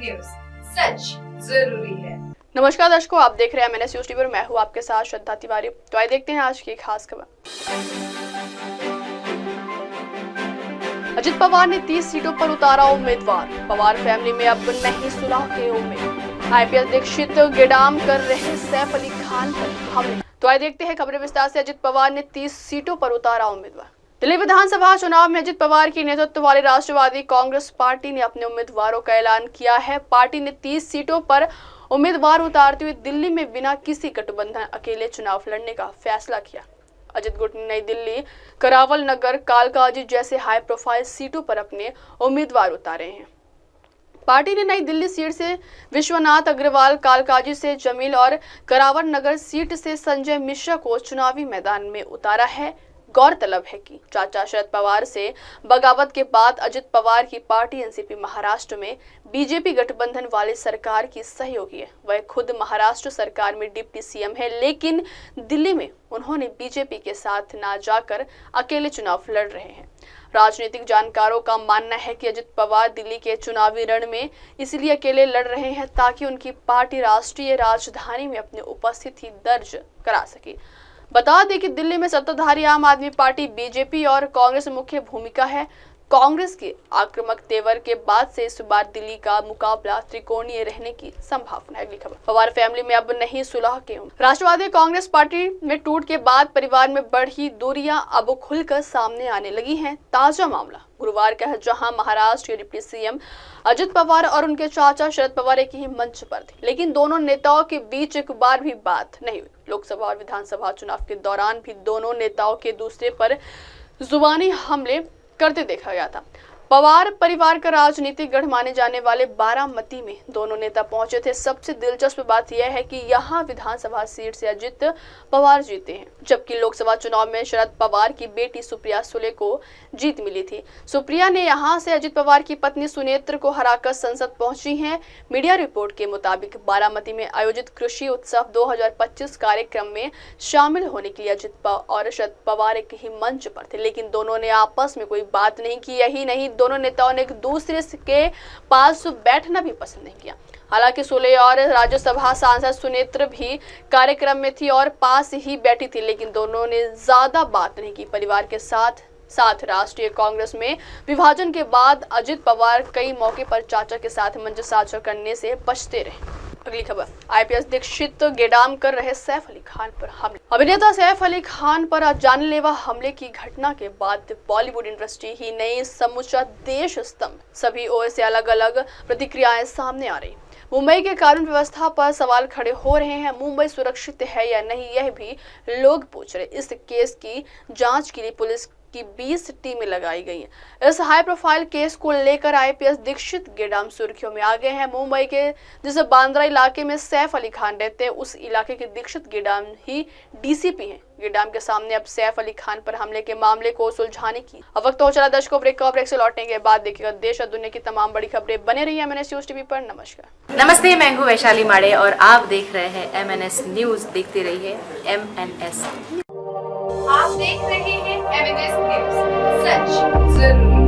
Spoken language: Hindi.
न्यूज, सच जरूरी है। नमस्कार दर्शकों, आप देख रहे हैं MNS न्यूज टीवी और मैं हूं आपके साथ श्रद्धा तिवारी। तो आइए देखते हैं आज की खास खबर। अजित पवार ने 30 सीटों पर उतारा उम्मीदवार। पवार फैमिली में अब नहीं सुलह के उम्मीद। IPS दीक्षित गिडाम कर रहे सैफ अली खान पर हमले। तो आइए देखते हैं खबरें विस्तार से। अजित पवार ने 30 सीटों पर उतारा उम्मीदवार। दिल्ली विधानसभा चुनाव में अजित पवार की नेतृत्व वाली राष्ट्रवादी कांग्रेस पार्टी ने अपने उम्मीदवारों का ऐलान किया है। पार्टी ने 30 सीटों पर उम्मीदवार उतारते हुए दिल्ली में बिना किसी गठबंधन अकेले चुनाव लड़ने का फैसला किया। अजित गुट ने नई दिल्ली, करावल नगर, कालकाजी जैसे हाई प्रोफाइल सीटों पर अपने उम्मीदवार उतारे हैं। पार्टी ने नई दिल्ली सीट से विश्वनाथ अग्रवाल, कालकाजी से जमील और करावल नगर सीट से संजय मिश्रा को चुनावी मैदान में उतारा है। गौरतलब है कि चाचा शरद पवार से बगावत के बाद अजित पवार की पार्टी एनसीपी महाराष्ट्र में बीजेपी गठबंधन वाली सरकार की सहयोगी है। वह खुद महाराष्ट्र सरकार में डिप्टी सीएम है, लेकिन दिल्ली में उन्होंने बीजेपी के साथ ना जाकर अकेले चुनाव लड़ रहे हैं। राजनीतिक जानकारों का मानना है कि अजित पवार दिल्ली के चुनावी रण में इसलिए अकेले लड़ रहे हैं ताकि उनकी पार्टी राष्ट्रीय राजधानी में अपनी उपस्थिति दर्ज करा सके। बता दें कि दिल्ली में सत्ताधारी आम आदमी पार्टी, बीजेपी और कांग्रेस मुख्य भूमिका है। कांग्रेस के आक्रामक तेवर के बाद से इस बार दिल्ली का मुकाबला त्रिकोणीय रहने की संभावना है। खबर, पवार फैमिली में अब नहीं सुलह के उम्मीद। राष्ट्रवादी कांग्रेस पार्टी में टूट के बाद परिवार में बढ़ी दूरियां अब खुलकर सामने आने लगी हैं। ताजा मामला गुरुवार का है, जहां महाराष्ट्र के डिप्टी सीएम अजित पवार और उनके चाचा शरद पवार एक ही मंच पर थे, लेकिन दोनों नेताओं के बीच एक बार भी बात नहीं हुई। लोकसभा और विधानसभा चुनाव के दौरान भी दोनों नेताओं के दूसरे पर जुबानी हमले करते देखा गया था। पवार परिवार का राजनीतिक गढ़ माने जाने वाले बारामती में दोनों नेता पहुंचे थे। सबसे दिलचस्प बात यह है कि यहां विधानसभा सीट से अजित पवार जीते हैं, जबकि लोकसभा चुनाव में शरद पवार की बेटी सुप्रिया सुले को जीत मिली थी। सुप्रिया ने यहां से अजित पवार की पत्नी सुनेत्र को हराकर संसद पहुंची हैं। मीडिया रिपोर्ट के मुताबिक बारामती में आयोजित कृषि उत्सव 2025 कार्यक्रम में शामिल होने के लिए अजित और शरद पवार एक ही मंच पर थे, लेकिन दोनों ने आपस में कोई बात नहीं की। यही नहीं, दोनों नेताओं ने एक दूसरे के पास बैठना भी पसंद नहीं किया। हालांकि सुले और राज्यसभा सांसद सुनेत्र भी कार्यक्रम में थी और पास ही बैठी थी, लेकिन दोनों ने ज्यादा बात नहीं की। परिवार के साथ राष्ट्रीय कांग्रेस में विभाजन के बाद अजित पवार कई मौके पर चाचा के साथ मंच साझा करने से बचते रहे। अगली खबर, IPS दीक्षित गिडाम कर रहे सैफ अली खान पर हमले। अभिनेता सैफ अली खान पर जानलेवा हमले की घटना के बाद बॉलीवुड इंडस्ट्री ही नहीं, समूचा देश स्तंभ। सभी ओर से अलग अलग प्रतिक्रियाएं सामने आ रही। मुंबई के कानून व्यवस्था पर सवाल खड़े हो रहे हैं। मुंबई सुरक्षित है या नहीं, यह भी लोग पूछ रहे। इस केस की जांच के लिए पुलिस की 20 टीमें लगाई गई हैं। इस हाई प्रोफाइल केस को लेकर IPS दीक्षित गिडाम सुर्खियों में आ गए हैं। मुंबई के जिस बांद्रा इलाके में सैफ अली खान रहते हैं, उस इलाके के दीक्षित गिडाम ही DCP हैं। गिडाम के सामने अब सैफ अली खान पर हमले के मामले को सुलझाने की वक्त हो चला। दर्शकों, ब्रेक से लौटने के बाद देखिएगा देश और दुनिया की तमाम बड़ी खबरें। बने रहिए MNS न्यूज टीवी पर। नमस्कार। नमस्ते, मैं हूं वैशाली माड़े और आप देख रहे हैं MNS न्यूज। देखते रहिए MNS। आप देख रहे हैं MNS न्यूज, सच जरूरी।